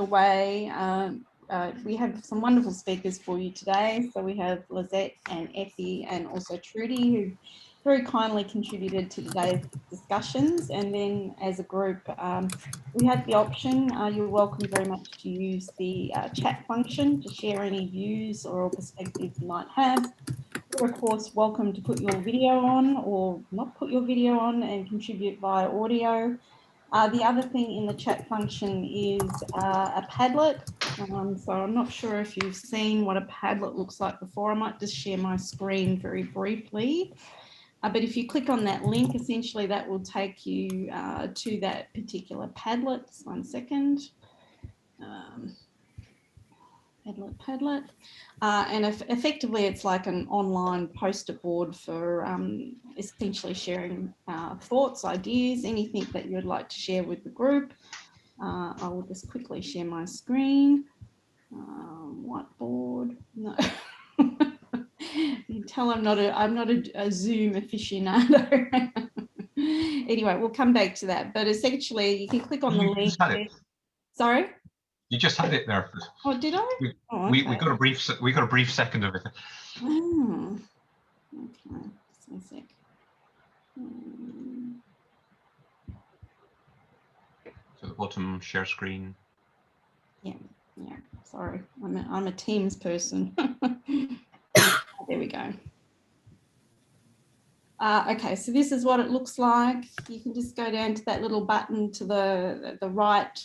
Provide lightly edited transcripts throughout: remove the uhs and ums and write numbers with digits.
way. We have some wonderful speakers for you today. So we have Lizette and Effie and also Trudy, who very kindly contributed to today's discussions. And then as a group, we have the option, you're welcome very much to use the chat function to share any views or perspectives you might have. You're of course welcome to put your video on or not put your video on and contribute via audio. The other thing in the chat function is a Padlet. So I'm not sure if you've seen what a Padlet looks like before. I might just share my screen very briefly. But if you click on that link, essentially that will take you to that particular Padlet. Just 1 second. Padlet. And effectively it's like an online poster board for essentially sharing thoughts, ideas, anything that you'd like to share with the group. I will just quickly share my screen. Whiteboard, no. You can tell I'm not a Zoom aficionado. Anyway, we'll come back to that. But essentially, you can click on the link. Sorry. You just had it there. Oh, did I? We got a brief second of it. Oh, okay. Just 1 sec. So the bottom share screen. Yeah. Sorry, I'm a Teams person. There we go. Okay, so this is what it looks like. You can just go down to that little button to the right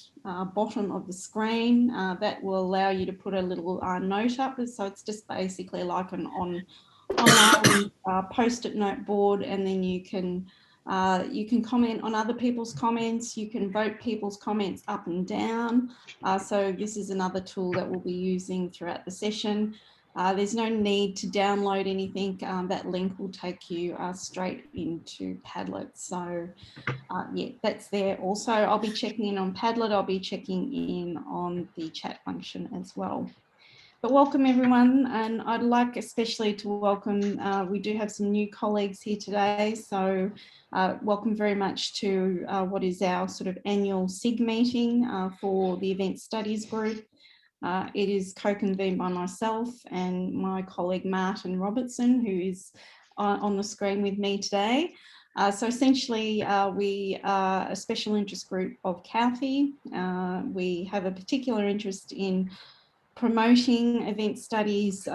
bottom of the screen. That will allow you to put a little note up. So it's just basically like an online post-it note board, and then you can comment on other people's comments. You can vote people's comments up and down. So this is another tool that we'll be using throughout the session. There's no need to download anything. That link will take you straight into Padlet. So yeah, that's there also. I'll be checking in on Padlet. I'll be checking in on the chat function as well. But welcome everyone, and I'd like especially to welcome, we do have some new colleagues here today, so welcome very much to what is our sort of annual SIG meeting for the Event Studies group. It is co-convened by myself and my colleague Martin Robertson, who is on the screen with me today. So essentially we are a special interest group of CAUTHE. We have a particular interest in promoting event studies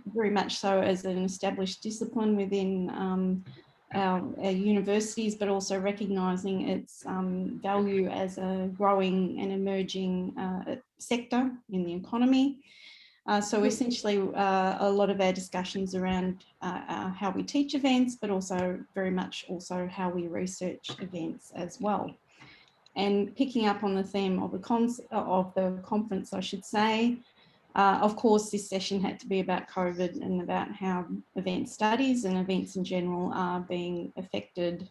very much so as an established discipline within our universities, but also recognising its value as a growing and emerging sector in the economy. So essentially a lot of our discussions around how we teach events, but also very much also how we research events as well. And picking up on the theme of the conference, I should say, of course, this session had to be about COVID and about how event studies and events in general are being affected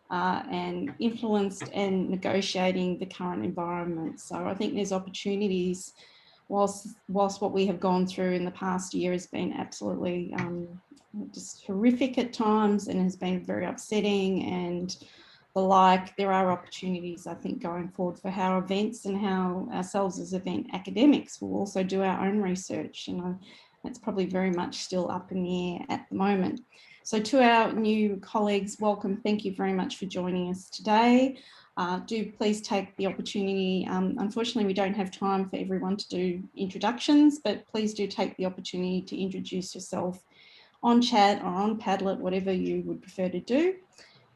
and influenced and negotiating the current environment. So I think there's opportunities, whilst what we have gone through in the past year has been absolutely just horrific at times and has been very upsetting and the like, there are opportunities, I think, going forward for how events and how ourselves as event academics will also do our own research. And that's probably very much still up in the air at the moment. So to our new colleagues, welcome. Thank you very much for joining us today. Do please take the opportunity. Unfortunately, we don't have time for everyone to do introductions, but please do take the opportunity to introduce yourself on chat or on Padlet, whatever you would prefer to do.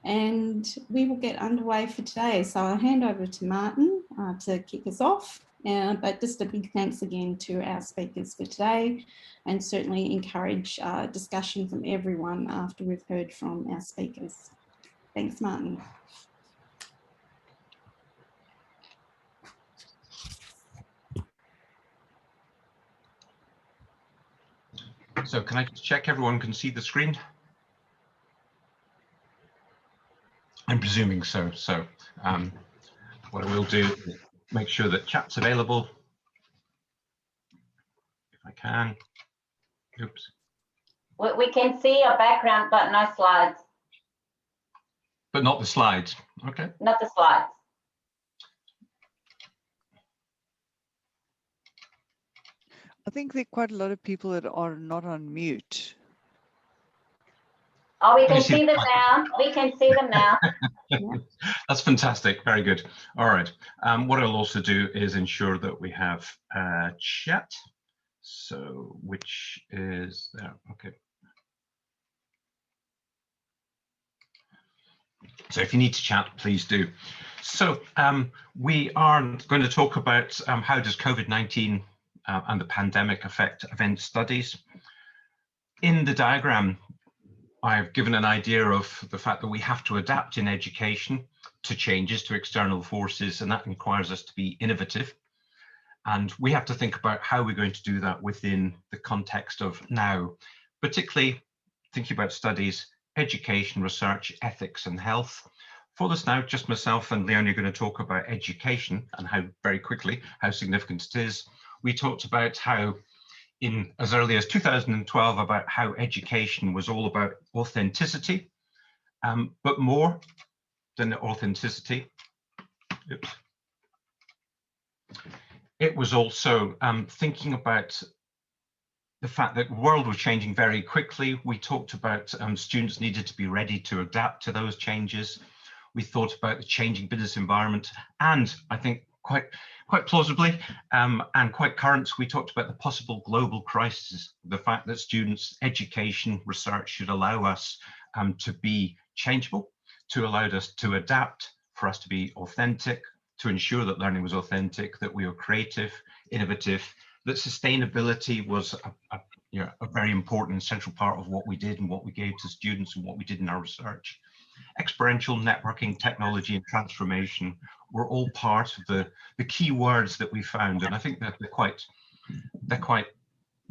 And we will get underway for today. So I'll hand over to Martin to kick us off. But just a big thanks again to our speakers for today, and certainly encourage discussion from everyone after we've heard from our speakers. Thanks, Martin. So can I just check everyone can see the screen? I'm presuming so. So what I will do is make sure that chat's available. If I can. Oops. We can see your background, but no slides. But not the slides. Okay. Not the slides. I think there are quite a lot of people that are not on mute. Oh, we Can you can see them now. We can see them now. That's fantastic. Very good. All right. What I'll also do is ensure that we have chat. So which is there? Okay. So if you need to chat, please do. So we are going to talk about how does COVID-19 and the pandemic affect event studies. In the diagram, I've given an idea of the fact that we have to adapt in education to changes, to external forces, and that requires us to be innovative. And we have to think about how we're going to do that within the context of now, particularly thinking about studies, education, research, ethics, and health. For this now, just myself and Leonie are going to talk about education and how very quickly, how significant it is. We talked about how in as early as 2012 about how education was all about authenticity, but more than authenticity. Oops. It was also thinking about the fact that the world was changing very quickly. We talked about students needed to be ready to adapt to those changes. We thought about the changing business environment, and I think quite plausibly and quite current, we talked about the possible global crisis, the fact that students' education, research should allow us to be changeable, to allow us to adapt, for us to be authentic, to ensure that learning was authentic, that we were creative, innovative, that sustainability was a very important central part of what we did and what we gave to students and what we did in our research. Experiential networking, technology, and transformation were all part of the key words that we found, and I think that they're quite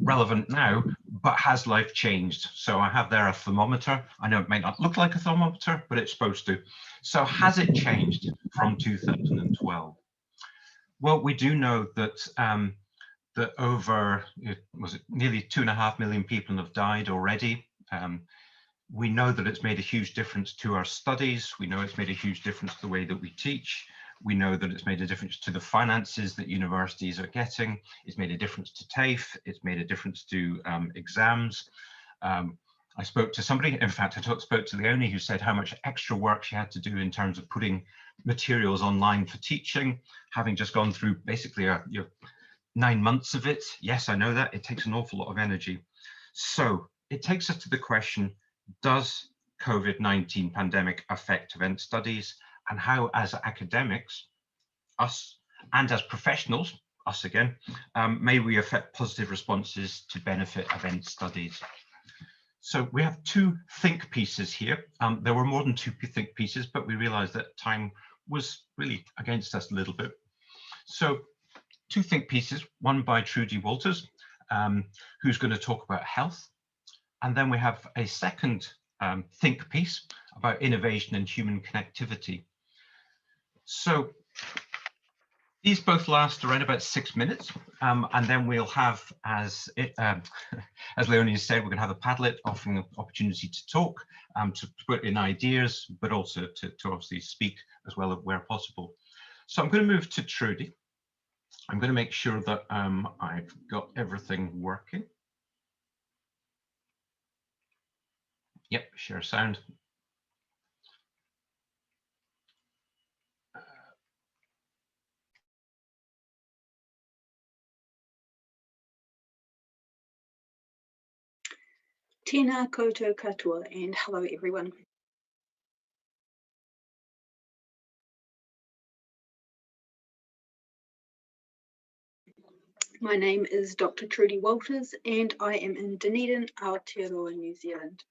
relevant now. But has life changed? So I have there a thermometer. I know it may not look like a thermometer, but it's supposed to. So has it changed from 2012? Well, we do know that that over nearly 2.5 million people have died already. We know that it's made a huge difference to our studies. We know it's made a huge difference to the way that we teach. We know that it's made a difference to the finances that universities are getting. It's made a difference to TAFE. It's made a difference to exams. I spoke to somebody, in fact, I spoke to Leonie, who said how much extra work she had to do in terms of putting materials online for teaching, having just gone through basically 9 months of it. Yes, I know that. It takes an awful lot of energy. So it takes us to the question, does COVID-19 pandemic affect event studies, and how as academics, us, and as professionals, us again, may we affect positive responses to benefit event studies? So we have 2 think pieces here. There were more than 2 think pieces, but we realized that time was really against us a little bit. So 2 think pieces, one by Trudy Walters, who's going to talk about health. And then we have a second think piece about innovation and human connectivity. So these both last around about 6 minutes, and then we'll have, as Leonie said, we're going to have a Padlet offering an opportunity to talk, to put in ideas, but also to obviously speak as well where possible. So I'm going to move to Trudy. I'm going to make sure that I've got everything working. Yep, share sound. Tēnā koutou katoa, and hello everyone. My name is Dr. Trudy Walters and I am in Dunedin, Aotearoa, New Zealand.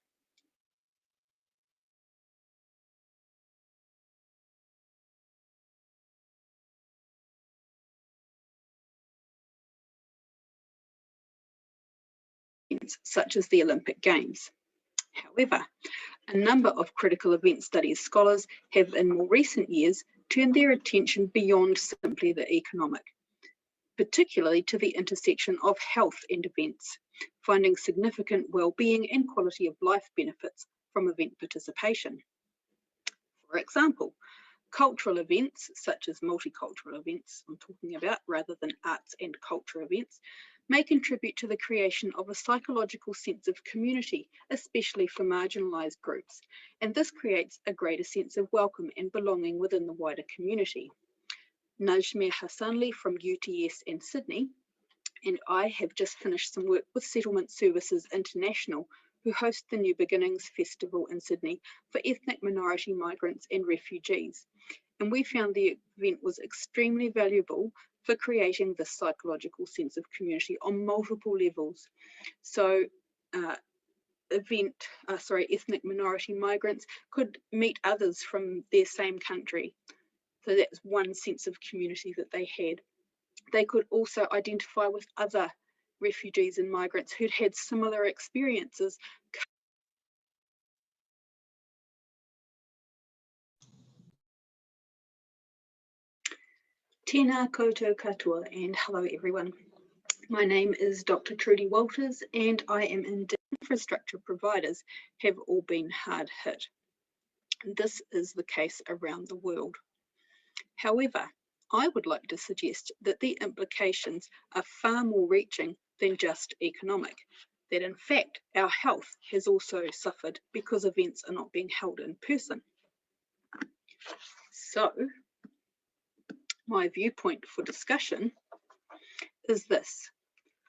Such as the Olympic Games. However, a number of critical event studies scholars have in more recent years turned their attention beyond simply the economic, particularly to the intersection of health and events, finding significant well-being and quality of life benefits from event participation. For example, cultural events, such as multicultural events I'm talking about rather than arts and culture events, may contribute to the creation of a psychological sense of community, especially for marginalised groups, and this creates a greater sense of welcome and belonging within the wider community. Najmir Hassanli from UTS in Sydney and I have just finished some work with Settlement Services International, who host the New Beginnings Festival in Sydney for ethnic minority migrants and refugees. And we found the event was extremely valuable for creating this psychological sense of community on multiple levels. So ethnic minority migrants could meet others from their same country. So that's one sense of community that they had. They could also identify with other refugees and migrants who'd had similar experiences. Tēnā koutou katoa and hello everyone. My name is Dr. Trudy Walters and I am in infrastructure providers have all been hard hit. This is the case around the world. However, I would like to suggest that the implications are far more reaching than just economic, that in fact our health has also suffered because events are not being held in person. So, my viewpoint for discussion is this: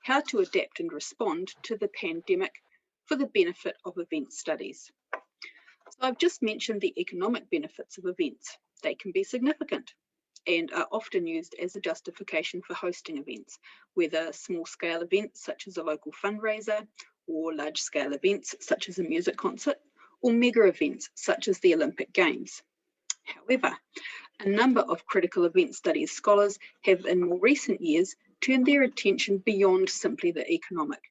how to adapt and respond to the pandemic for the benefit of event studies. So I've just mentioned the economic benefits of events. They can be significant and are often used as a justification for hosting events, whether small-scale events such as a local fundraiser, or large-scale events such as a music concert, or mega events such as the Olympic Games. However, a number of critical event studies scholars have in more recent years turned their attention beyond simply the economic,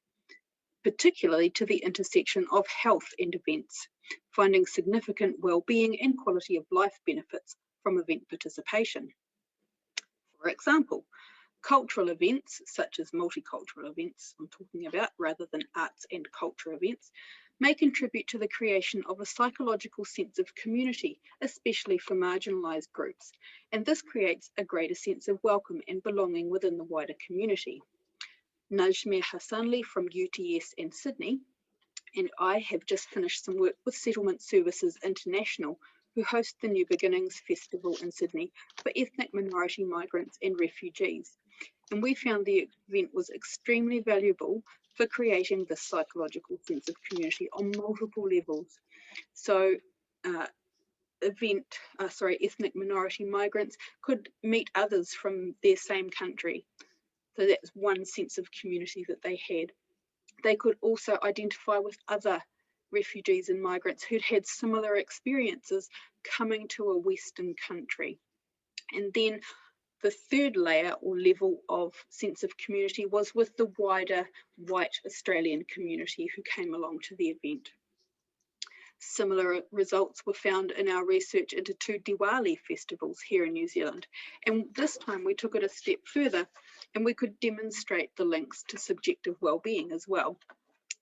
particularly to the intersection of health and events, finding significant well-being and quality of life benefits from event participation. For example, cultural events, such as multicultural events I'm talking about, rather than arts and culture events, may contribute to the creation of a psychological sense of community, especially for marginalised groups, and this creates a greater sense of welcome and belonging within the wider community. Najmir Hassanli from UTS in Sydney and I have just finished some work with Settlement Services International, who host the New Beginnings Festival in Sydney for ethnic minority migrants and refugees. And we found the event was extremely valuable for creating this psychological sense of community on multiple levels. So ethnic minority migrants could meet others from their same country. So that's one sense of community that they had. They could also identify with other refugees and migrants who'd had similar experiences coming to a Western country. And then the third layer or level of sense of community was with the wider white Australian community who came along to the event. Similar results were found in our research into 2 Diwali festivals here in New Zealand. And this time we took it a step further and we could demonstrate the links to subjective well-being as well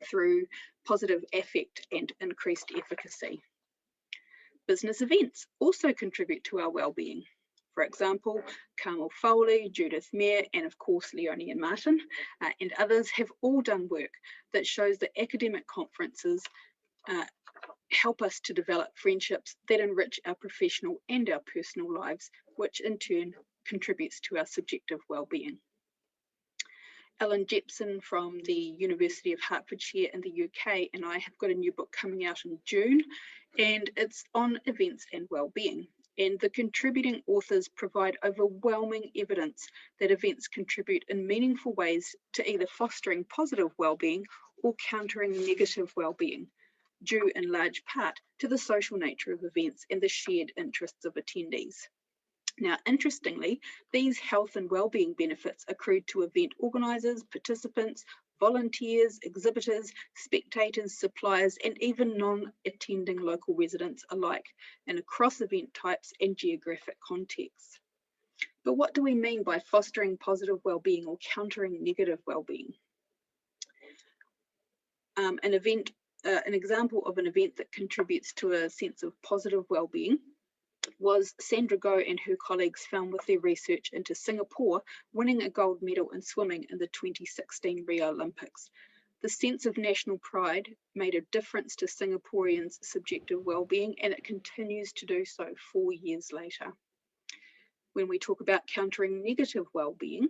through positive affect and increased efficacy. Business events also contribute to our well-being. For example, Carmel Foley, Judith Mayer, and of course Leonie and Martin and others have all done work that shows that academic conferences help us to develop friendships that enrich our professional and our personal lives, which in turn contributes to our subjective well-being. Ellen Jepson from the University of Hertfordshire in the UK and I have got a new book coming out in June, and it's on events and well-being. And the contributing authors provide overwhelming evidence that events contribute in meaningful ways to either fostering positive well-being or countering negative well-being, due in large part to the social nature of events and the shared interests of attendees. Now, interestingly, these health and well-being benefits accrued to event organisers, participants, volunteers, exhibitors, spectators, suppliers, and even non-attending local residents alike, and across event types and geographic contexts. But what do we mean by fostering positive well-being or countering negative well-being? An example of an event that contributes to a sense of positive well-being was Sandra Goh and her colleagues found with their research into Singapore winning a gold medal in swimming in the 2016 Rio Olympics. The sense of national pride made a difference to Singaporeans' subjective well-being, and it continues to do so 4 years later. When we talk about countering negative well-being,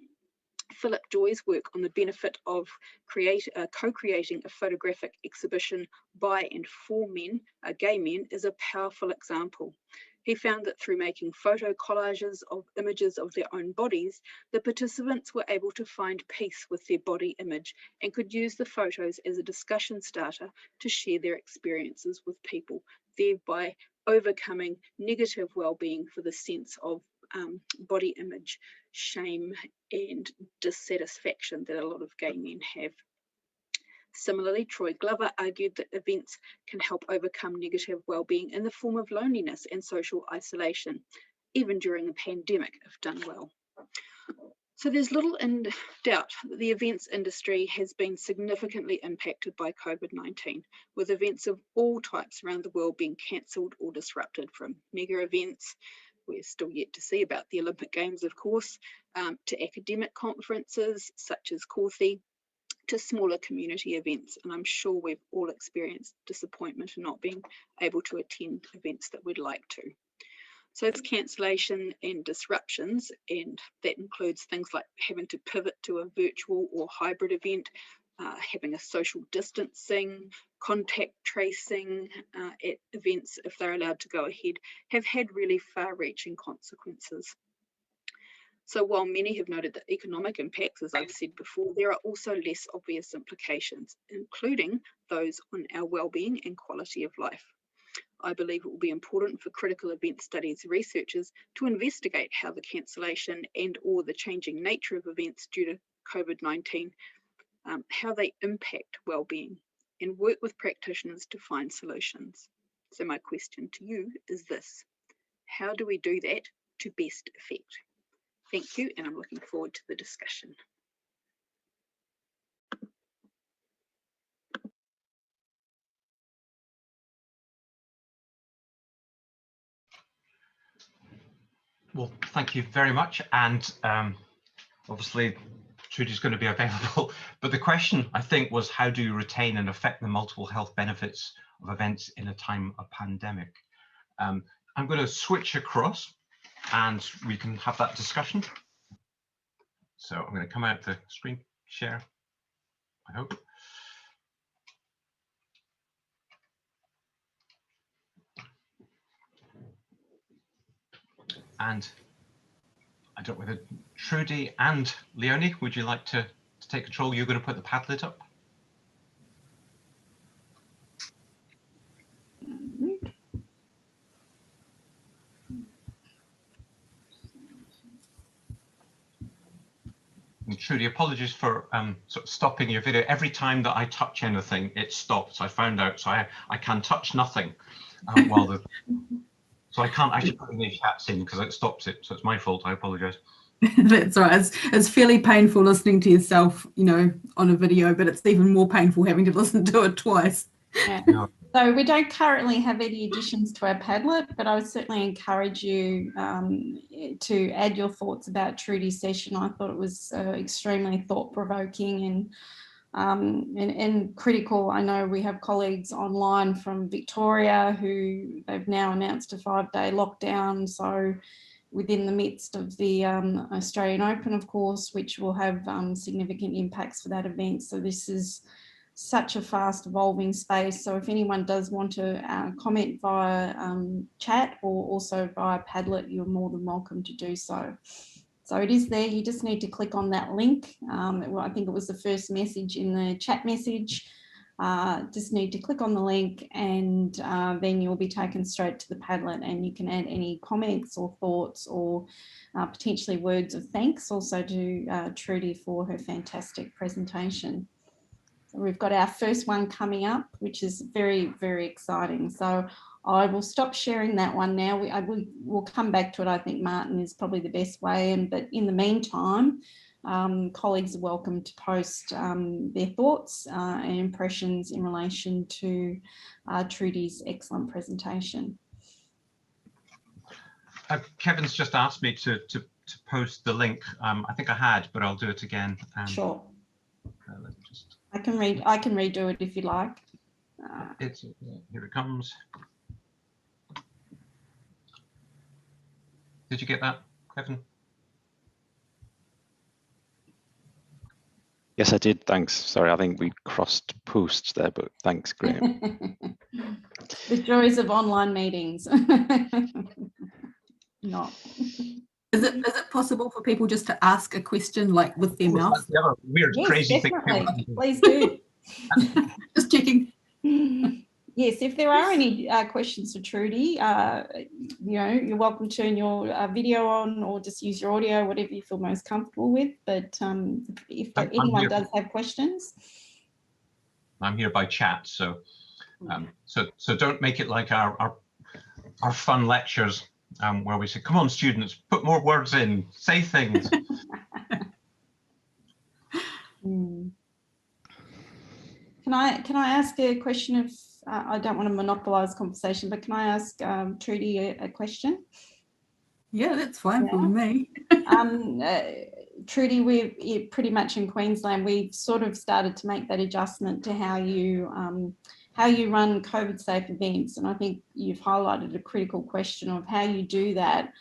Philip Joy's work on the benefit of co-creating a photographic exhibition by and for men, gay men, is a powerful example. He found that through making photo collages of images of their own bodies, the participants were able to find peace with their body image and could use the photos as a discussion starter to share their experiences with people, thereby overcoming negative well-being for the sense of body image, shame and dissatisfaction that a lot of gay men have. Similarly, Troy Glover argued that events can help overcome negative well-being in the form of loneliness and social isolation, even during a pandemic if done well. So there's little doubt that the events industry has been significantly impacted by COVID-19, with events of all types around the world being cancelled or disrupted, from mega events, we're still yet to see about the Olympic Games, of course, to academic conferences such as CAUTHE, to smaller community events. And I'm sure we've all experienced disappointment in not being able to attend events that we'd like to. So it's cancellation and disruptions, and that includes things like having to pivot to a virtual or hybrid event, having a social distancing, contact tracing at events, if they're allowed to go ahead, have had really far-reaching consequences. So while many have noted the economic impacts, as I've said before, there are also less obvious implications, including those on our well-being and quality of life. I believe it will be important for critical event studies researchers to investigate how the cancellation and or the changing nature of events due to COVID-19, how they impact well-being, and work with practitioners to find solutions. So my question to you is this: how do we do that to best effect? Thank you, and I'm looking forward to the discussion. Well, thank you very much. And obviously, Trudy's going to be available. But the question, I think, was how do you retain and affect the multiple health benefits of events in a time of pandemic? I'm going to switch across and we can have that discussion. So I'm going to come out the screen share, I hope. And I don't know whether Trudy and Leonie, would you like to take control? You're going to put the Padlet up. And Trudy, apologies for sort of stopping your video. Every time that I touch anything, it stops. I found out, so I can touch nothing while the. So I can't actually put any chats in because it stops it. So it's my fault. I apologise. That's right. It's fairly painful listening to yourself, you know, on a video, but it's even more painful having to listen to it twice. Yeah. So we don't currently have any additions to our Padlet, but I would certainly encourage you to add your thoughts about Trudy's session. I thought it was extremely thought-provoking and critical. I know we have colleagues online from Victoria who they've now announced a 5-day lockdown. So within the midst of the Australian Open, of course, which will have significant impacts for that event. So this is such a fast evolving space. So if anyone does want to comment via chat or also via Padlet, you're more than welcome to do so. So it is there. You just need to click on that link. I think it was the first message in the chat message. Just need to click on the link and then you'll be taken straight to the Padlet, and you can add any comments or thoughts or potentially words of thanks also to Trudy for her fantastic presentation. So we've got our first one coming up, which is very, very exciting. So I will stop sharing that one now. We'll come back to it. I think Martin is probably the best way. But in the meantime, colleagues are welcome to post their thoughts and impressions in relation to Trudy's excellent presentation. Kevin's just asked me to post the link. I think I had, but I'll do it again. Sure. Let me just. I can redo it if you like. It's here it comes. Did you get that, Kevin? Yes, I did. Thanks. Sorry, I think we crossed posts there, but thanks, Graham. The joys of online meetings. Not. Is it possible for people just to ask a question like with their mouth? That's the other weird, Yes, crazy definitely. thing. Please do. Just checking. Yes, if there are any questions for Trudy, you're welcome to turn your video on or just use your audio, whatever you feel most comfortable with. But if anyone does have questions. I'm here by chat, so so don't make it like our fun lectures where we say, come on, students, put more words in, say things. Can I ask a question of, I don't want to monopolize conversation, but can I ask Trudy a question? Yeah, that's fine for me. Trudy, we're pretty much in Queensland. We've sort of started to make that adjustment to how you run COVID safe events. And I think you've highlighted a critical question of how you do that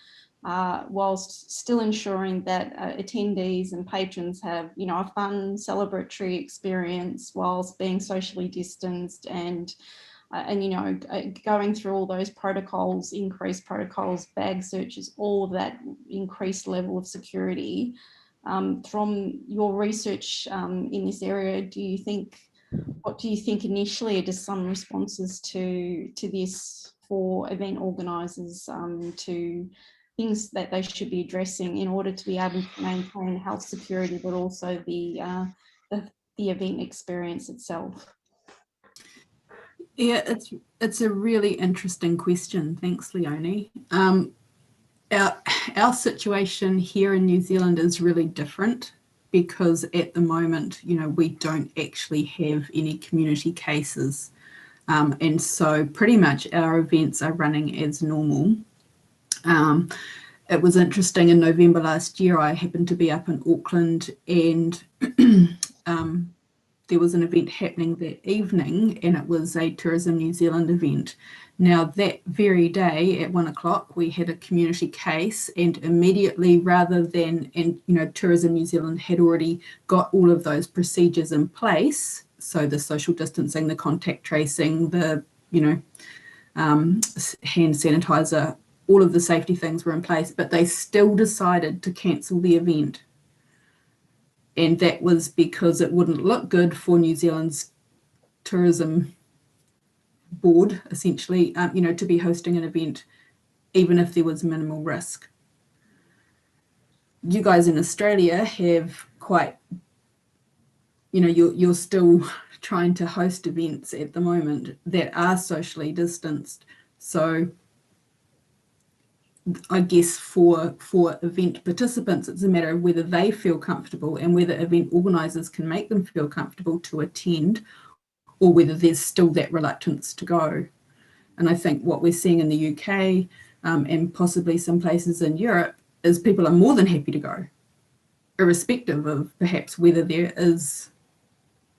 whilst still ensuring that attendees and patrons have, a fun celebratory experience whilst being socially distanced and going through all those protocols, increased protocols, bag searches, all of that increased level of security. From your research in this area, what do you think initially are just some responses to this for event organisers, to things that they should be addressing in order to be able to maintain health security, but also the event experience itself? Yeah, it's a really interesting question. Thanks, Leonie. Our situation here in New Zealand is really different because at the moment, we don't actually have any community cases. And so pretty much our events are running as normal. It was interesting, in November last year, I happened to be up in Auckland and there was an event happening that evening and it was a Tourism New Zealand event. Now that very day at 1 o'clock, we had a community case and immediately Tourism New Zealand had already got all of those procedures in place. So the social distancing, the contact tracing, the, hand sanitizer, all of the safety things were in place, but they still decided to cancel the event. And that was because it wouldn't look good for New Zealand's tourism board, essentially, to be hosting an event, even if there was minimal risk. You guys in Australia have quite, you're still trying to host events at the moment that are socially distanced. So I guess for event participants, it's a matter of whether they feel comfortable and whether event organisers can make them feel comfortable to attend, or whether there's still that reluctance to go. And I think what we're seeing in the UK and possibly some places in Europe is people are more than happy to go, irrespective of perhaps whether there is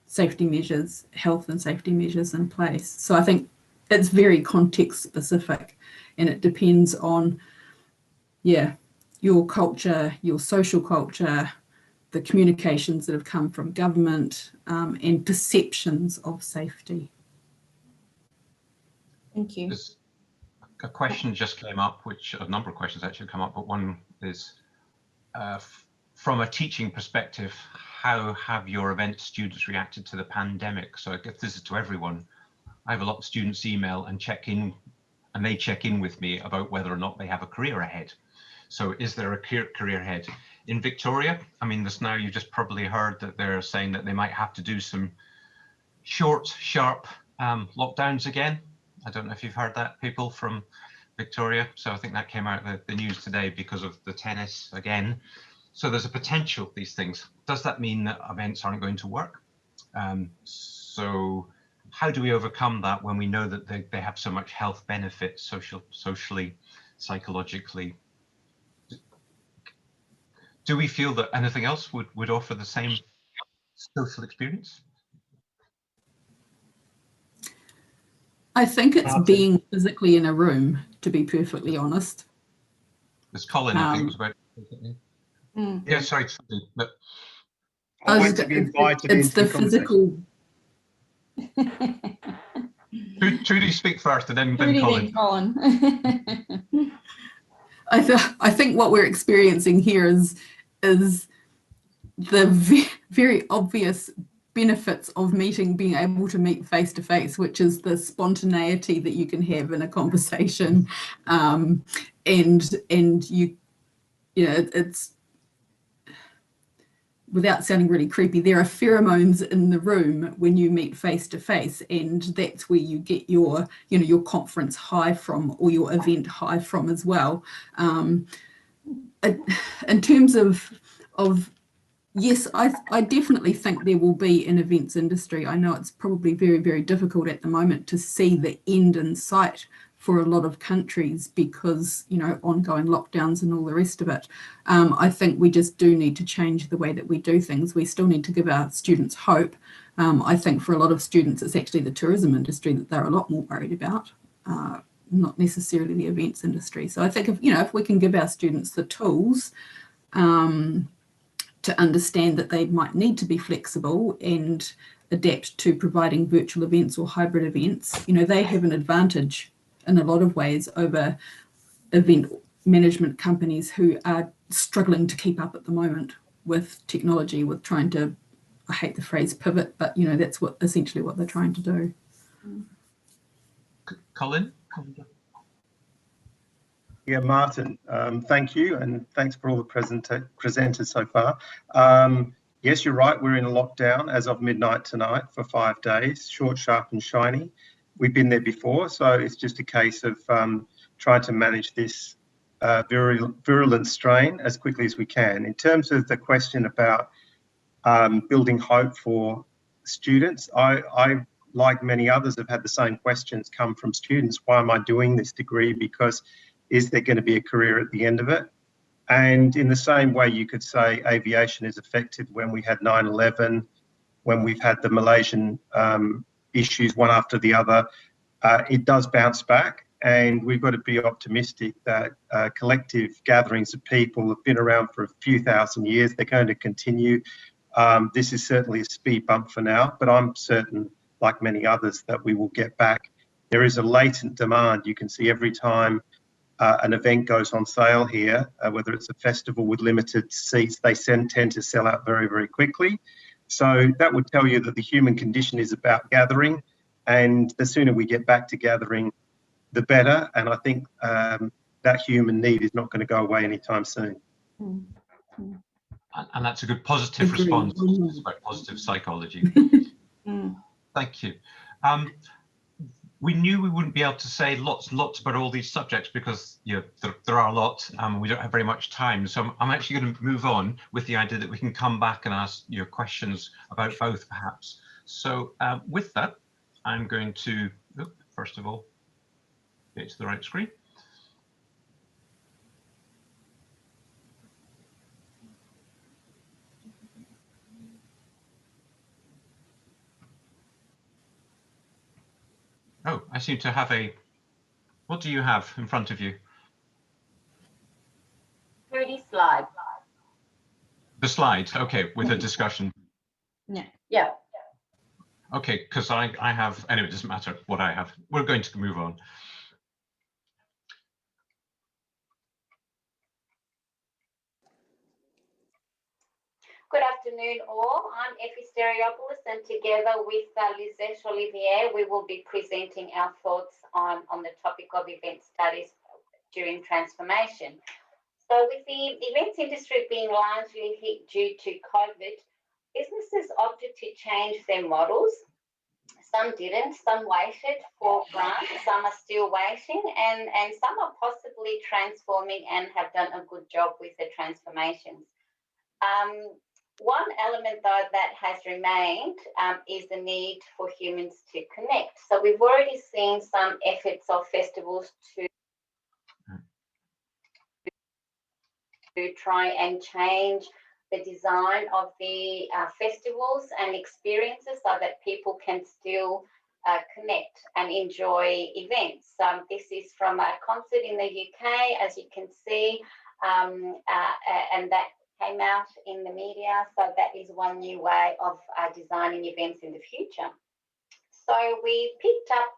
safety measures, health and safety measures in place. So I think it's very context specific and it depends on your culture, your social culture, the communications that have come from government and perceptions of safety. Thank you. A question just came up, which a number of questions actually come up, but one is from a teaching perspective, how have your event students reacted to the pandemic? So I guess this is to everyone. I have a lot of students email and check in with me about whether or not they have a career ahead. So is there a career ahead? In Victoria, I mean, you just probably heard that they're saying that they might have to do some short, sharp lockdowns again. I don't know if you've heard that, people from Victoria. So I think that came out the news today because of the tennis again. So there's a potential, these things. Does that mean that events aren't going to work? So how do we overcome that when we know that they have so much health benefits socially psychologically. Do we feel that anything else would offer the same social experience? I think it's Martin. being physically in a room, to be perfectly honest. There's Colin, I think, was about. Mm. Yeah, sorry. But I want to be invited It's into the the conversation. physical. Trudy, speak first, and then Trudy, Colin. then Colin. I think what we're experiencing here is the very obvious benefits of being able to meet face to face, which is the spontaneity that you can have in a conversation, and you know, it's, without sounding really creepy, there are pheromones in the room when you meet face to face, and that's where you get your, you know, your conference high from, or your event high from as well. In terms of yes, I definitely think there will be an events industry. I know it's probably very, very difficult at the moment to see the end in sight for a lot of countries because, you know, ongoing lockdowns and all the rest of it. I think we just do need to change the way that we do things. We still need to give our students hope. I think for a lot of students, it's actually the tourism industry that they're a lot more worried about, not necessarily the events industry. So I think if we can give our students the tools to understand that they might need to be flexible and adapt to providing virtual events or hybrid events, you know, they have an advantage in a lot of ways over event management companies who are struggling to keep up at the moment with technology, with trying to, I hate the phrase pivot, but you know, that's essentially what they're trying to do. Colin? Yeah, Martin, thank you, and thanks for all the presenters so far. Yes, you're right, we're in a lockdown as of midnight tonight for 5 days, short, sharp and shiny. We've been there before, so it's just a case of trying to manage this virulent strain as quickly as we can. In terms of the question about building hope for students, I, like many others, have had the same questions come from students. Why am I doing this degree? Because is there going to be a career at the end of it? And in the same way, you could say aviation is affected when we had 9/11, when we've had the Malaysian issues one after the other. It does bounce back, and we've got to be optimistic that collective gatherings of people have been around for a few thousand years. They're going to continue. This is certainly a speed bump for now, but I'm certain, like many others, that we will get back. There is a latent demand. You can see every time an event goes on sale here, whether it's a festival with limited seats, they tend to sell out very, very quickly. So that would tell you that the human condition is about gathering, and the sooner we get back to gathering, the better. And I think that human need is not going to go away anytime soon. And that's a good positive Agreed. response. It's about positive psychology. Thank you. We knew we wouldn't be able to say lots about all these subjects because there are a lot and we don't have very much time. So I'm actually going to move on with the idea that we can come back and ask your questions about both perhaps. So with that, I'm going to, first of all, get to the right screen. Oh, I seem to have what do you have in front of you? 3D slide. The slide, okay, with a discussion. Yeah. Okay, because I have, anyway, it doesn't matter what I have. We're going to move on. Good afternoon, all. I'm Effie Stereopoulos, and together with Lisette Olivier, we will be presenting our thoughts on the topic of event studies during transformation. So with the events industry being largely hit due to COVID, businesses opted to change their models. Some didn't, some waited for grants, some are still waiting, and some are possibly transforming and have done a good job with the transformations. One element, though, that has remained is the need for humans to connect. So we've already seen some efforts of festivals to to try and change the design of the festivals and experiences so that people can still connect and enjoy events. This is from a concert in the UK, as you can see, and that came out in the media. So that is one new way of designing events in the future. So we picked up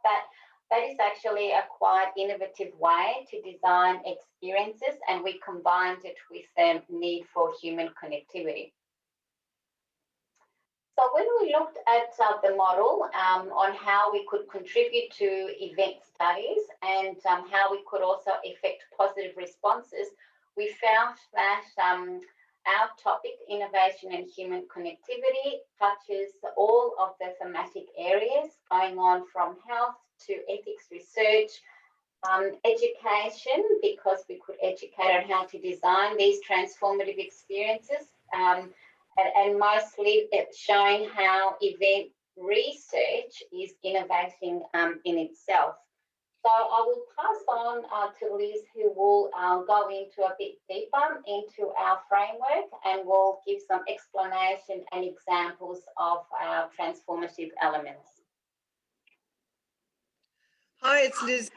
that is actually a quite innovative way to design experiences, and we combined it with the need for human connectivity. So when we looked at the model on how we could contribute to event studies and how we could also effect positive responses, we found that our topic, innovation and human connectivity, touches all of the thematic areas going on from health to ethics research, education, because we could educate on how to design these transformative experiences, and mostly it's showing how event research is innovating in itself. So I will pass on to Liz, who will go into a bit deeper into our framework and will give some explanation and examples of our transformative elements. Hi, it's Liz.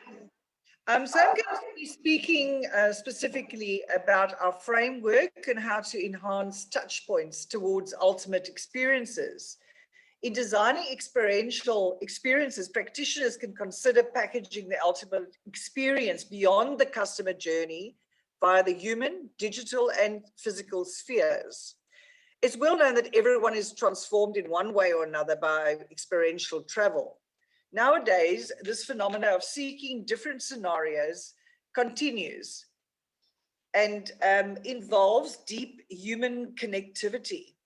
So I'm going to be speaking specifically about our framework and how to enhance touch points towards ultimate experiences. In designing experiential experiences, practitioners can consider packaging the ultimate experience beyond the customer journey via the human, digital, and physical spheres. It's well known that everyone is transformed in one way or another by experiential travel. Nowadays, this phenomena of seeking different scenarios continues and involves deep human connectivity.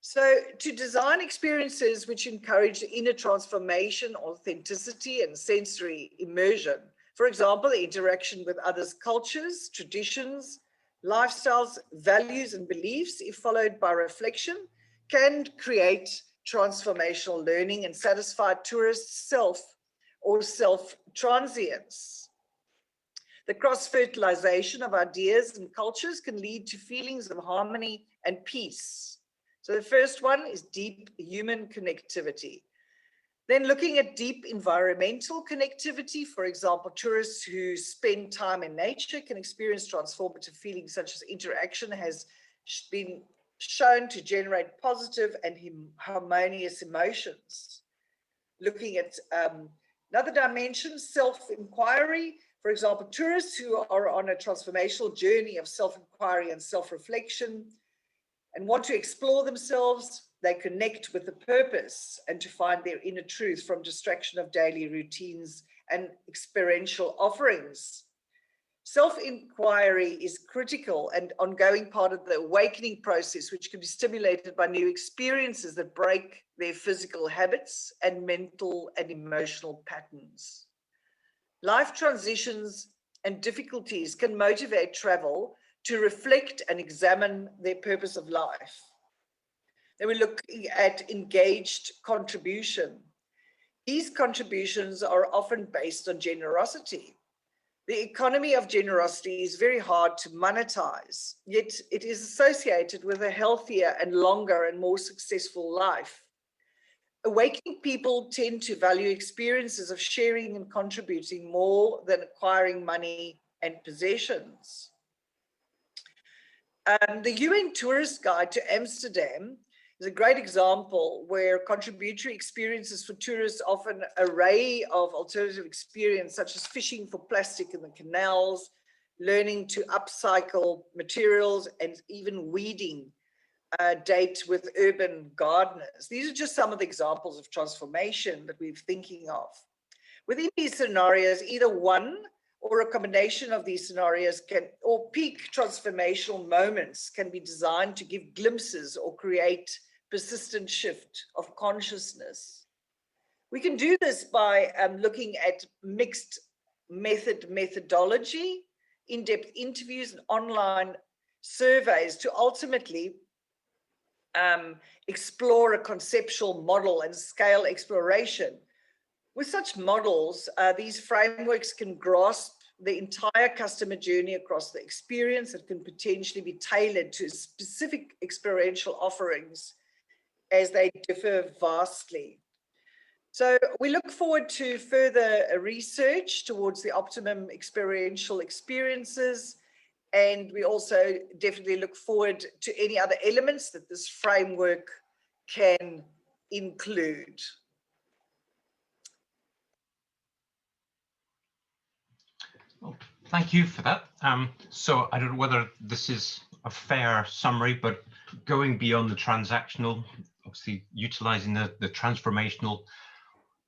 So to design experiences which encourage inner transformation, authenticity, and sensory immersion, for example, the interaction with others' cultures, traditions, lifestyles, values, and beliefs, if followed by reflection, can create transformational learning and satisfy tourists' self or self-transience. The cross-fertilization of ideas and cultures can lead to feelings of harmony and peace. So the first one is deep human connectivity. Then looking at deep environmental connectivity, for example, tourists who spend time in nature can experience transformative feelings such as interaction has been shown to generate positive and harmonious emotions. Looking at another dimension, self-inquiry. For example, tourists who are on a transformational journey of self-inquiry and self-reflection and want to explore themselves, they connect with the purpose and to find their inner truth from distraction of daily routines and experiential offerings. Self-inquiry is critical and ongoing part of the awakening process, which can be stimulated by new experiences that break their physical habits and mental and emotional patterns. Life transitions and difficulties can motivate travel to reflect and examine their purpose of life. Then we're looking at engaged contribution. These contributions are often based on generosity. The economy of generosity is very hard to monetize, yet it is associated with a healthier and longer and more successful life. Awakening people tend to value experiences of sharing and contributing more than acquiring money and possessions. The UN Tourist Guide to Amsterdam is a great example where contributory experiences for tourists offer an array of alternative experience, such as fishing for plastic in the canals, learning to upcycle materials, and even weeding date with urban gardeners. These are just some of the examples of transformation that we're thinking of. Within these scenarios, either one or a combination of these scenarios or peak transformational moments can be designed to give glimpses or create persistent shift of consciousness. We can do this by looking at mixed methodology, in-depth interviews, and online surveys to ultimately explore a conceptual model and scale exploration. With such models, these frameworks can grasp the entire customer journey across the experience that can potentially be tailored to specific experiential offerings as they differ vastly. So we look forward to further research towards the optimum experiential experiences, and we also definitely look forward to any other elements that this framework can include. Well, thank you for that. So I don't know whether this is a fair summary, but going beyond the transactional, obviously utilizing the transformational,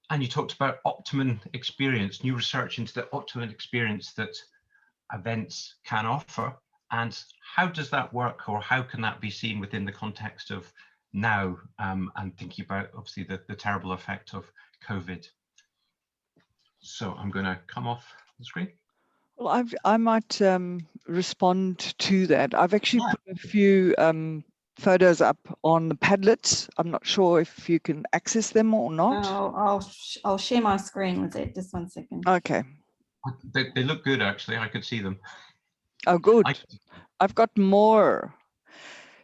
and you talked about optimum experience, new research into the optimum experience that events can offer, and how does that work, or how can that be seen within the context of now, and thinking about obviously the terrible effect of COVID. So I'm going to come off the screen. Well, I might respond to that. I've actually put a few photos up on the Padlet. I'm not sure if you can access them or not. I'll share my screen with it. Just one second. Okay. They look good, actually. I could see them. Oh, good. I've got more.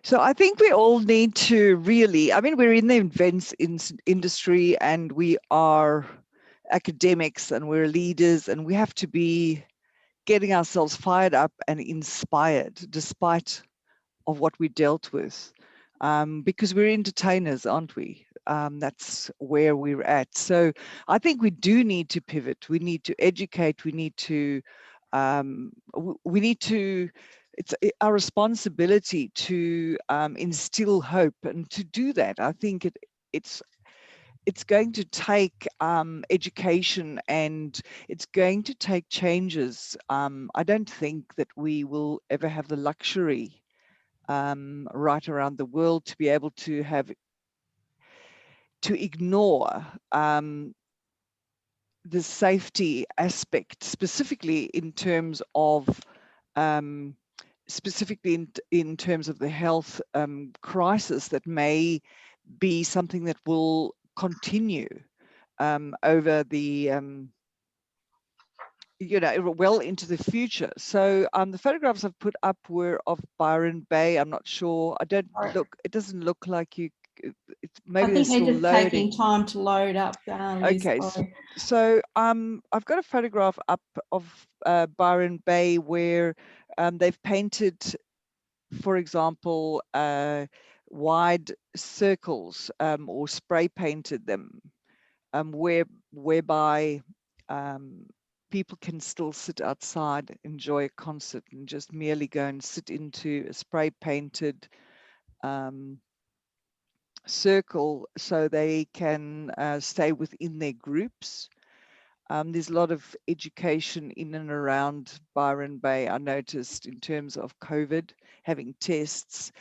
So I think we all need to really, I mean, we're in the events industry, and we are academics and we're leaders, and we have to be getting ourselves fired up and inspired despite of what we dealt with, because we're entertainers, aren't we? That's where we're at. So I think we do need to pivot. We need to educate. We need to it's our responsibility to instill hope, and to do that, I think it's going to take education, and it's going to take changes. I don't think that we will ever have the luxury right around the world to be able to ignore the safety aspect, specifically in terms of in terms of the health crisis that may be something that will continue over the well into the future. So the photographs I've put up were of Byron Bay. I'm not sure. I don't look. It doesn't look like you. Maybe I think they're just loading. taking time to load up. Liz, okay, so I've got a photograph up of Byron Bay where they've painted, for example, wide circles or spray painted them, whereby people can still sit outside, enjoy a concert, and just merely go and sit into a spray painted circle so they can stay within their groups. There's a lot of education in and around Byron Bay, I noticed, in terms of COVID, having tests.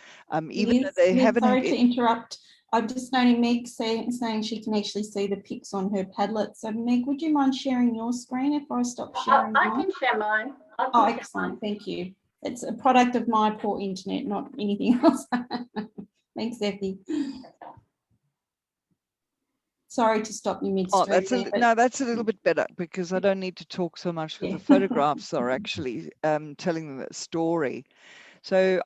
Even though they haven't sorry had to interrupt. I'm just noting Meg saying she can actually see the pics on her Padlet. So Meg, would you mind sharing your screen if I stop sharing I mine? can share mine. Oh, excellent. Thank you. It's a product of my poor internet, not anything else. Thanks, Effie. Sorry to stop you mid-stream. No, that's a little bit better, because I don't need to talk so much, because the photographs are actually telling the story. So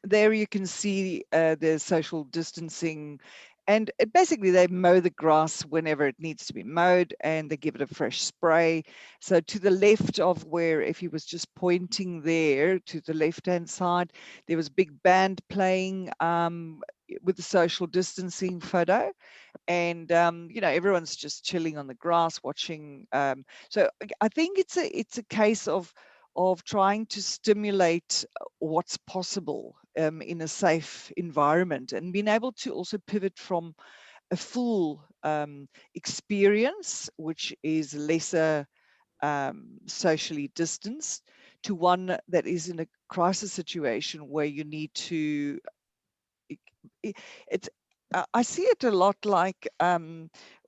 there you can see the social distancing, and basically they mow the grass whenever it needs to be mowed, and they give it a fresh spray. So to the left of where, if he was just pointing there to the left-hand side, there was a big band playing with the social distancing photo. And everyone's just chilling on the grass watching. So I think it's a case of trying to stimulate what's possible in a safe environment, and being able to also pivot from a full experience, which is lesser socially distanced, to one that is in a crisis situation where you need to I see it a lot like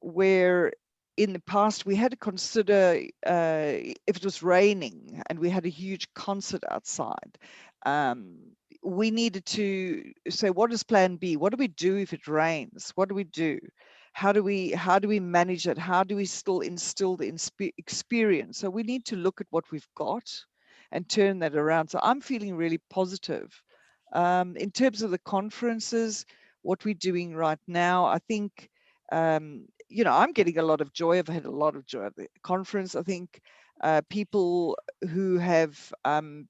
where in the past we had to consider if it was raining and we had a huge concert outside. We needed to say, what is plan B? What do we do if it rains? What do we do? how do we manage it? How do we still instill the experience? So we need to look at what we've got and turn that around. So I'm feeling really positive. In terms of the conferences, what we're doing right now, I think, you know, I'm getting a lot of joy. I've had a lot of joy at the conference. I think people who have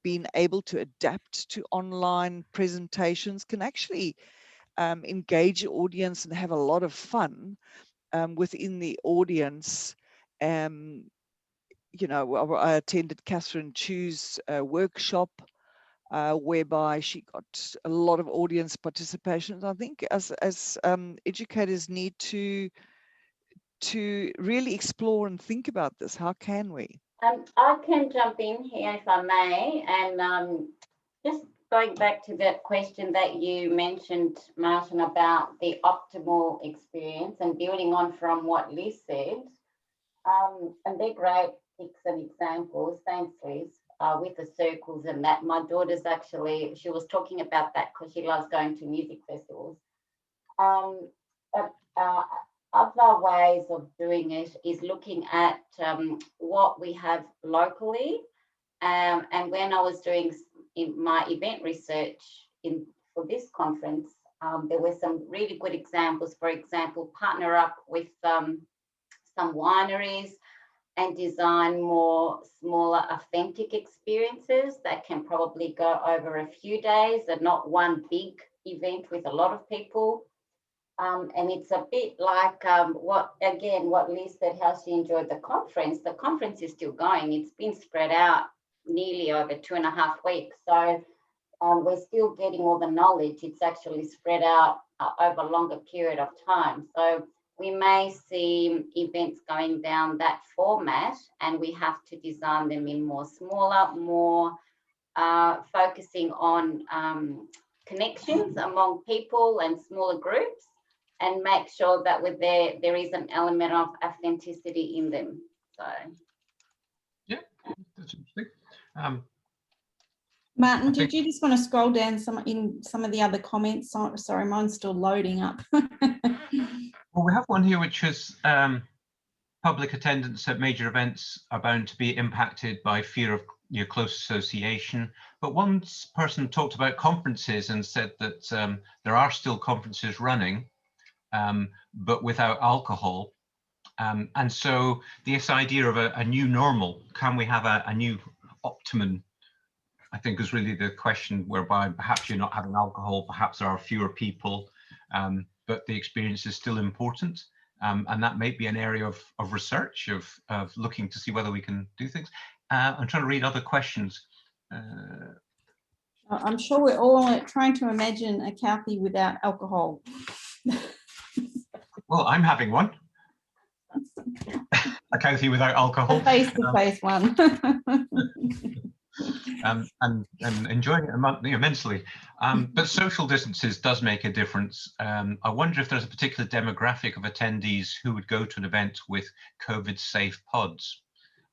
been able to adapt to online presentations can actually engage the audience and have a lot of fun within the audience. You know, I attended Catherine Chu's workshop whereby she got a lot of audience participation. I think as educators need to really explore and think about this. How can we? I can jump in here if I may, and just going back to that question that you mentioned, Martin, about the optimal experience and building on from what Liz said, and they're great tips and examples. Thanks, Liz. With the circles and that, my daughter's actually, she was talking about that because she loves going to music festivals. But other ways of doing it is looking at what we have locally. And when I was doing in my event research for this conference, there were some really good examples. For example, partner up with some wineries and design more smaller authentic experiences that can probably go over a few days and not one big event with a lot of people. And it's a bit like what Liz said, how she enjoyed the conference. The conference is still going. It's been spread out nearly over 2.5 weeks. So we're still getting all the knowledge. It's actually spread out over a longer period of time. So we may see events going down that format, and we have to design them in more smaller, more focusing on connections among people and smaller groups, and make sure that with there is an element of authenticity in them. So yeah, that's interesting. Martin, did you just want to scroll down some of the other comments? Sorry, mine's still loading up. Well, we have one here which is public attendance at major events are bound to be impacted by fear of close association. But one person talked about conferences and said that there are still conferences running, but without alcohol. And so this idea of a new normal, can we have a new optimum, I think is really the question, whereby perhaps you're not having alcohol, perhaps there are fewer people, but the experience is still important. And that may be an area of research, of looking to see whether we can do things. I'm trying to read other questions. I'm sure we're all trying to imagine a CAUTHE without alcohol. Well, I'm having one. A CAUTHE without alcohol. A face-to-face one. And enjoying it immensely. But social distances does make a difference. I wonder if there's a particular demographic of attendees who would go to an event with COVID-safe pods.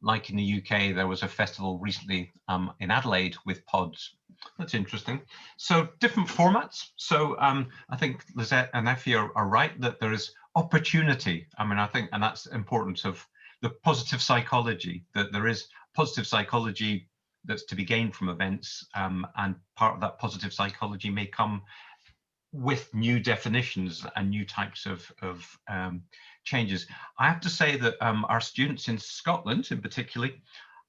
Like in the UK, there was a festival recently in Adelaide with pods. That's interesting. So different formats. So I think Lizette and Effie are right that there is opportunity. I mean, I think, and that's important, of the positive psychology, that there is positive psychology that's to be gained from events, and part of that positive psychology may come with new definitions and new types of changes. I have to say that our students in Scotland in particular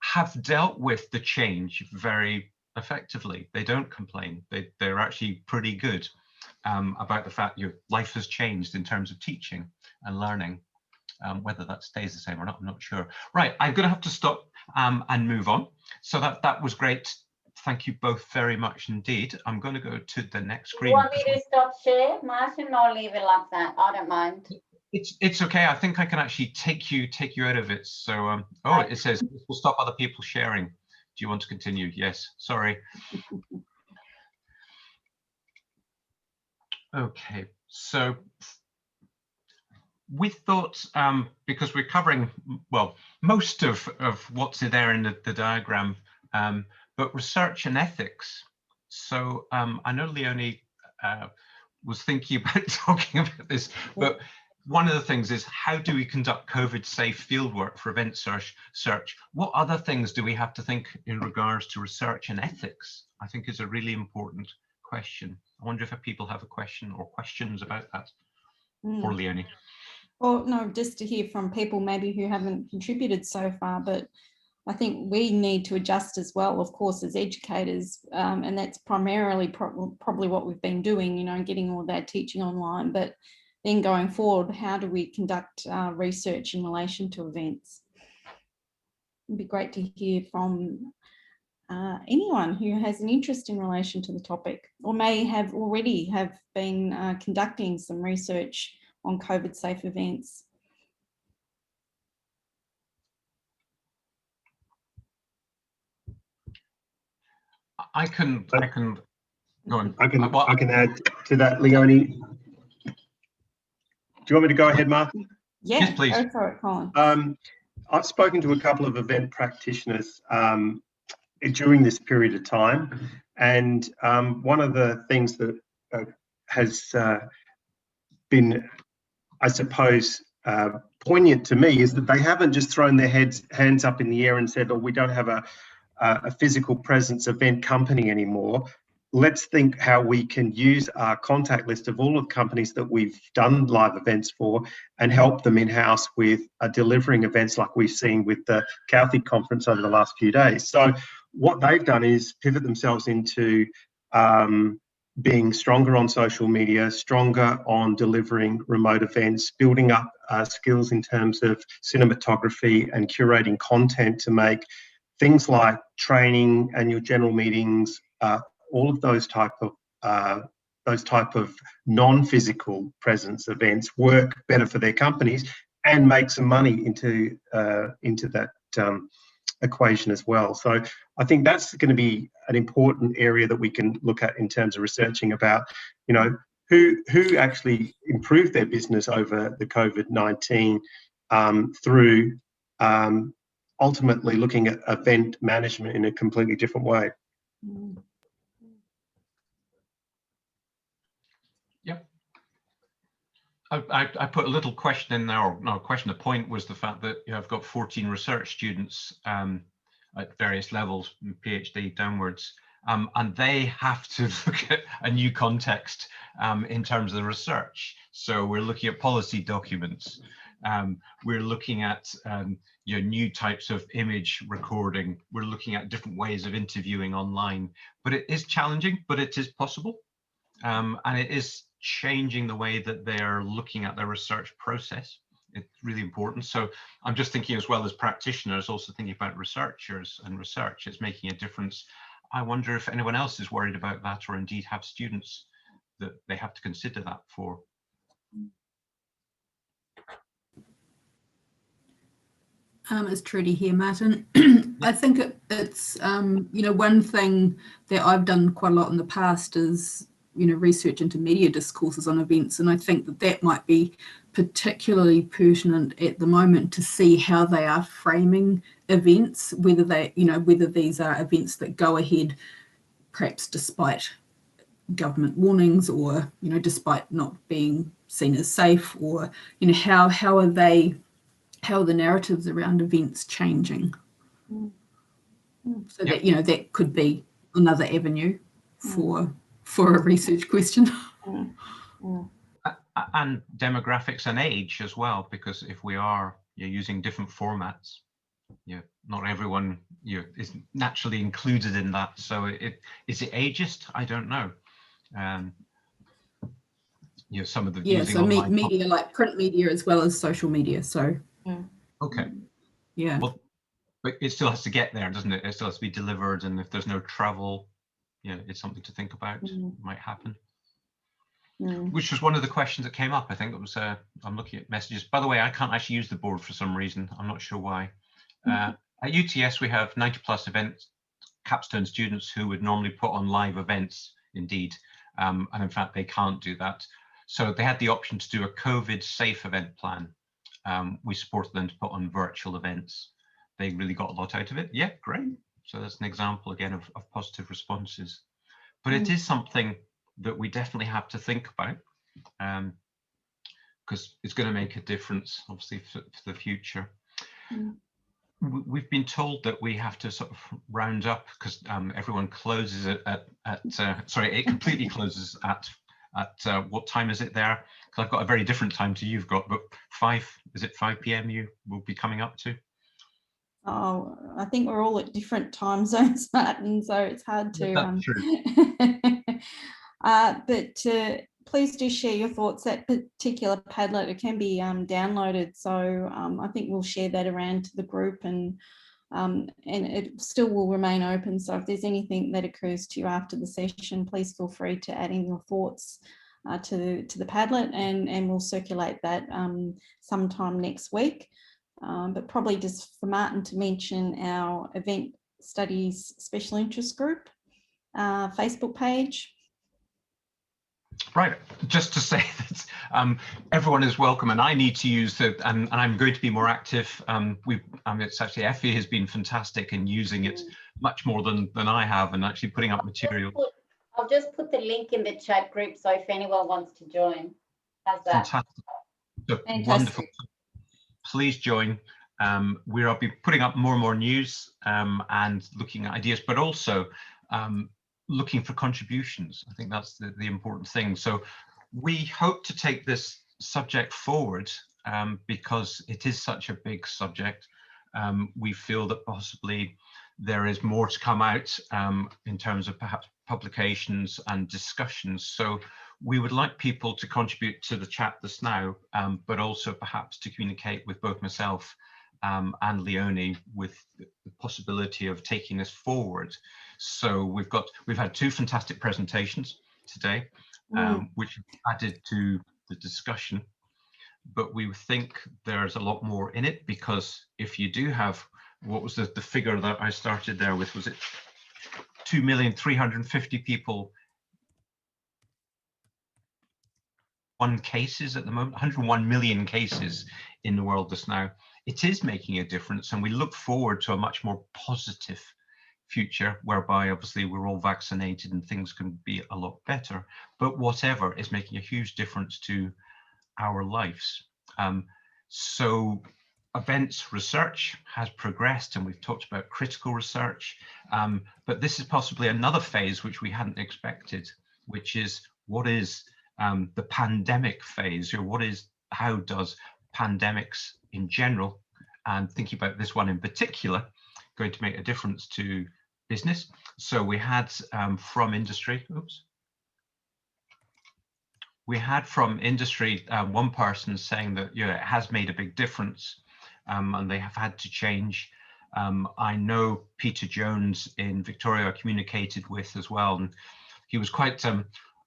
have dealt with the change very effectively. They don't complain. They're actually pretty good about the fact your life has changed in terms of teaching and learning. Whether that stays the same or not, I'm not sure. Right, I'm going to have to stop and move on. So that was great. Thank you both very much indeed. I'm going to go to the next screen. You want me to stop share, Martin, or leave it like that? I don't mind. It's okay. I think I can actually take you out of it. So oh, it says we'll stop other people sharing. Do you want to continue? Yes. Sorry. Okay. So we thought, because we're covering, well, most of what's there in the diagram, but research and ethics. So I know Leonie was thinking about talking about this, but one of the things is, how do we conduct COVID safe fieldwork for event search? What other things do we have to think in regards to research and ethics? I think is a really important question. I wonder if people have a question or questions about that for Leonie. Well, no, just to hear from people maybe who haven't contributed so far, but I think we need to adjust as well, of course, as educators, and that's primarily probably what we've been doing, you know, getting all that teaching online. But then going forward, how do we conduct research in relation to events? It'd be great to hear from anyone who has an interest in relation to the topic, or may have already have been conducting some research on COVID safe events. I can go on. I can add to that, Leonie. Do you want me to go ahead, Martin? Yeah, yes, please. Go for it, Colin. I've spoken to a couple of event practitioners during this period of time, and one of the things that has been, I suppose, poignant to me is that they haven't just thrown their hands up in the air and said, oh, we don't have a physical presence event company anymore. Let's think how we can use our contact list of all of the companies that we've done live events for and help them in-house with delivering events like we've seen with the CAUTHE conference over the last few days. So what they've done is pivot themselves into being stronger on social media, stronger on delivering remote events, building up skills in terms of cinematography and curating content to make things like training, annual general meetings, all of those type of non-physical presence events work better for their companies and make some money into that equation as well. So I think that's going to be an important area that we can look at in terms of researching about, you know, who actually improved their business over the COVID-19 through ultimately looking at event management in a completely different way. Yep. I put a little question in there, or no question, the point was the fact that I've got 14 research students at various levels, PhD downwards, and they have to look at a new context in terms of the research. So we're looking at policy documents, we're looking at new types of image recording, we're looking at different ways of interviewing online, but it is challenging, but it is possible. And it is changing the way that they're looking at their research process. It's really important. So I'm just thinking, as well as practitioners, also thinking about researchers and research. It's making a difference. I wonder if anyone else is worried about that, or indeed have students that they have to consider that for. It's Trudy here, Martin. I think it's one thing that I've done quite a lot in the past is research into media discourses on events, and I think that might be particularly pertinent at the moment to see how they are framing events, whether these are events that go ahead perhaps despite government warnings, or despite not being seen as safe, or how are the narratives around events changing. So that that could be another avenue for a research question. And demographics and age as well, because if we are using different formats, not everyone is naturally included in that. So is it ageist? I don't know. Some of the so media, like print media as well as social media. So okay, well, but it still has to get there, doesn't it? It still has to be delivered, and if there's no travel, it's something to think about. Might happen. Which was one of the questions that came up. I think it was, I'm looking at messages. By the way, I can't actually use the board for some reason. I'm not sure why. At UTS, we have 90+ event capstone students who would normally put on live events, indeed. And in fact, they can't do that. So they had the option to do a COVID safe event plan. We supported them to put on virtual events. They really got a lot out of it. Yeah, great. So that's an example again of positive responses. But it is something that we definitely have to think about. because it's going to make a difference, obviously, for the future. Mm. We've been told that we have to sort of round up because everyone closes sorry, it completely closes at what time is it there? Because I've got a very different time to you've got, but is it 5 p.m. you will be coming up to? Oh, I think we're all at different time zones, Martin, so it's hard to. That's true. But please do share your thoughts. That particular Padlet, it can be downloaded, so I think we'll share that around to the group, and it still will remain open. So if there's anything that occurs to you after the session, please feel free to add in your thoughts to the Padlet, and we'll circulate that sometime next week. But probably just for Martin to mention our Event Studies Special Interest Group Facebook page. Right, just to say that everyone is welcome, and I need to use and I'm going to be more active. It's actually Effie has been fantastic in using it much more than I have, and actually putting up material. I'll just put the link in the chat group, so if anyone wants to join. How's that? Fantastic. So wonderful. Please join. I'll be putting up more and more news and looking at ideas, but also looking for contributions. I think that's the important thing. So we hope to take this subject forward because it is such a big subject. We feel that possibly there is more to come out in terms of perhaps publications and discussions. So we would like people to contribute to the chat this now, but also perhaps to communicate with both myself and Leonie with the possibility of taking this forward. So we've had two fantastic presentations today, which added to the discussion, but we think there's a lot more in it, because if you do have, what was the figure that I started there with, was it 2,350,000 people, cases at the moment, 101 million cases in the world just now. It is making a difference, and we look forward to a much more positive future whereby obviously we're all vaccinated and things can be a lot better, but whatever is making a huge difference to our lives. So events research has progressed, and we've talked about critical research, but this is possibly another phase which we hadn't expected, which is what is the pandemic phase, or how does pandemics in general, and thinking about this one in particular, going to make a difference to business. So we had from industry, one person saying that it has made a big difference, and they have had to change. I know Peter Jones in Victoria I communicated with as well, and he was quite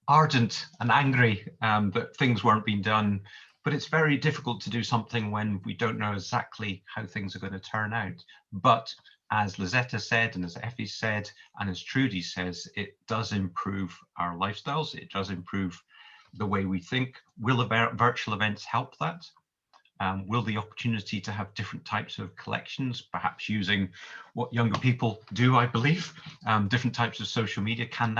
ardent and angry that things weren't being done. But it's very difficult to do something when we don't know exactly how things are going to turn out. But as Lizetta said, and as Effie said, and as Trudy says, it does improve our lifestyles. It does improve the way we think. Will virtual events help that? Will the opportunity to have different types of collections, perhaps using what younger people do, I believe, different types of social media, can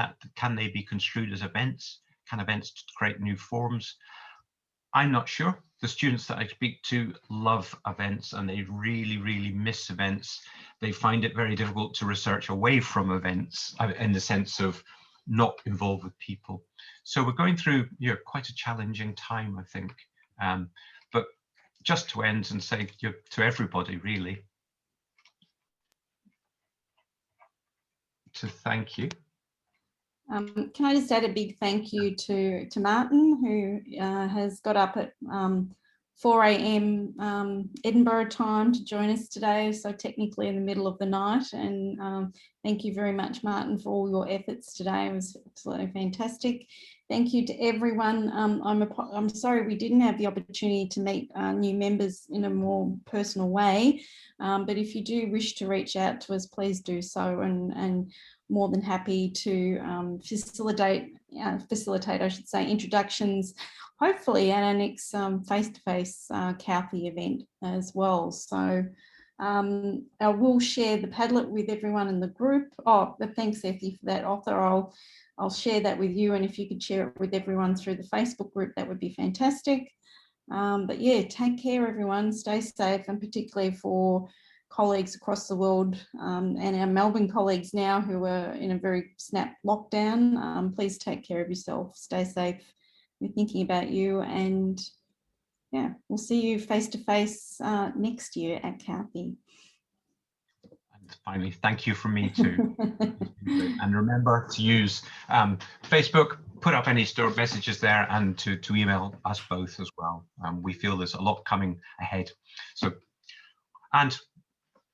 they be construed as events? Can events create new forms? I'm not sure. The students that I speak to love events, and they really, really miss events. They find it very difficult to research away from events in the sense of not involved with people. So we're going through quite a challenging time, I think. But just to end and say to everybody, really, to thank you. Can I just add a big thank you to Martin, who has got up at 4 a.m. Edinburgh time to join us today, so technically in the middle of the night. And thank you very much, Martin, for all your efforts today. It was absolutely fantastic. Thank you to everyone. I'm sorry we didn't have the opportunity to meet new members in a more personal way, but if you do wish to reach out to us, please do so, and more than happy to facilitate, I should say, introductions, hopefully at our next face-to-face CAUTHE event as well. So I will share the Padlet with everyone in the group. Oh, but thanks, Effie, for that author. I'll share that with you, and if you could share it with everyone through the Facebook group, that would be fantastic. But yeah, take care, everyone. Stay safe, and particularly for colleagues across the world and our Melbourne colleagues now who are in a very snap lockdown. Please take care of yourself. Stay safe. We're thinking about you, and yeah, we'll see you face to face next year at CAUTHE. And finally, thank you from me too. And remember to use Facebook, put up any stored messages there, and to email us both as well. We feel there's a lot coming ahead. So, and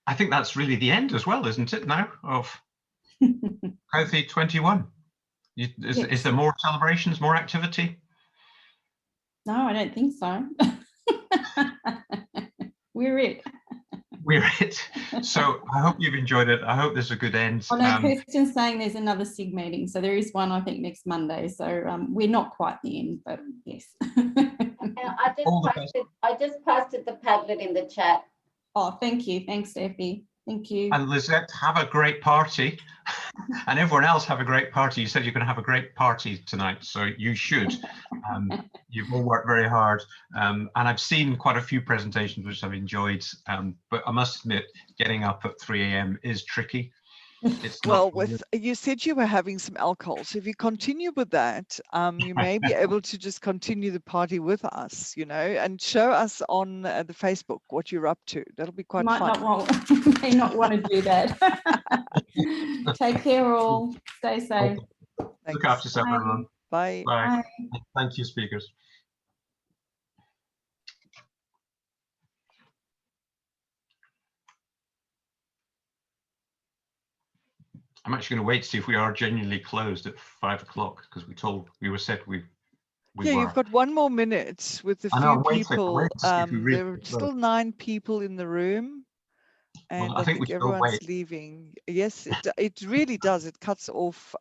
I think that's really the end as well, isn't it now, of CAUTHE 21? Is there more celebrations, more activity? No, I don't think so. We're it. We're it. So I hope you've enjoyed it. I hope there's a good end. Oh, no, Kirsten's saying there's another SIG meeting. So there is one, I think, next Monday. So we're not quite the end, but yes. I just posted the Padlet in the chat. Oh, thank you. Thanks, Effie. Thank you. And Lizette, have a great party. And everyone else have a great party. You said you're going to have a great party tonight, so you should. You've all worked very hard. And I've seen quite a few presentations which I've enjoyed. But I must admit, getting up at 3 a.m. is tricky. Well, you said you were having some alcohol, so if you continue with that, you may be able to just continue the party with us, you know, and show us on the Facebook what you're up to. That'll be quite fun. May not want to do that. Take care, all. Stay safe. Look after yourself, everyone. Bye. Bye. Thank you, speakers. I'm actually going to wait to see if we are genuinely closed at 5 o'clock, because we were said we yeah, were. You've got 1 more minute with a few people. There are still 9 people in the room, and well, I think everyone's leaving. Yes, it really does. It cuts off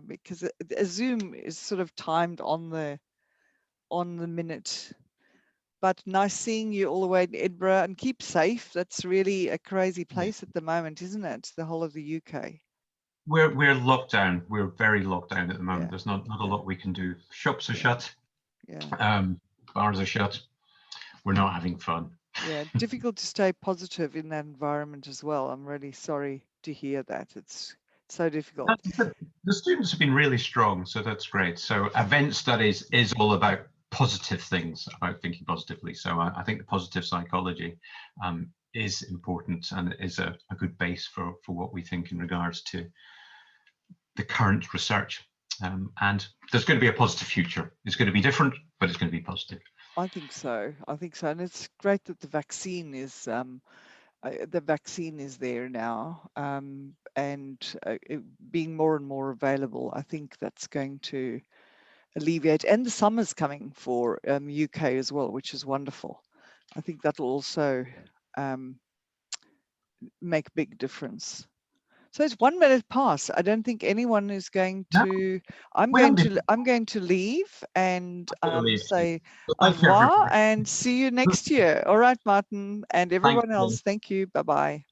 because a Zoom is sort of timed on the minute. But nice seeing you all the way in Edinburgh, and keep safe. That's really a crazy place at the moment, isn't it? The whole of the UK. We're locked down. We're very locked down at the moment. Yeah. There's not a lot we can do. Shops are shut. Yeah. Bars are shut. We're not having fun. Yeah, difficult to stay positive in that environment as well. I'm really sorry to hear that. It's so difficult. The students have been really strong, so that's great. So event studies is all about positive things, about thinking positively. So I think the positive psychology is important, and is a good base for what we think in regards to the current research. And there's going to be a positive future. It's going to be different, but it's going to be positive. I think so. And it's great that the vaccine is there now, and being more and more available. I think that's going to alleviate, and the summer's coming for UK as well, which is wonderful. I think that'll also make a big difference. So it's 1 minute past. I don't think anyone is going to. I'm going to leave and say au revoir and see you next year. All right, Martin, and everyone else. Thank you. Bye bye.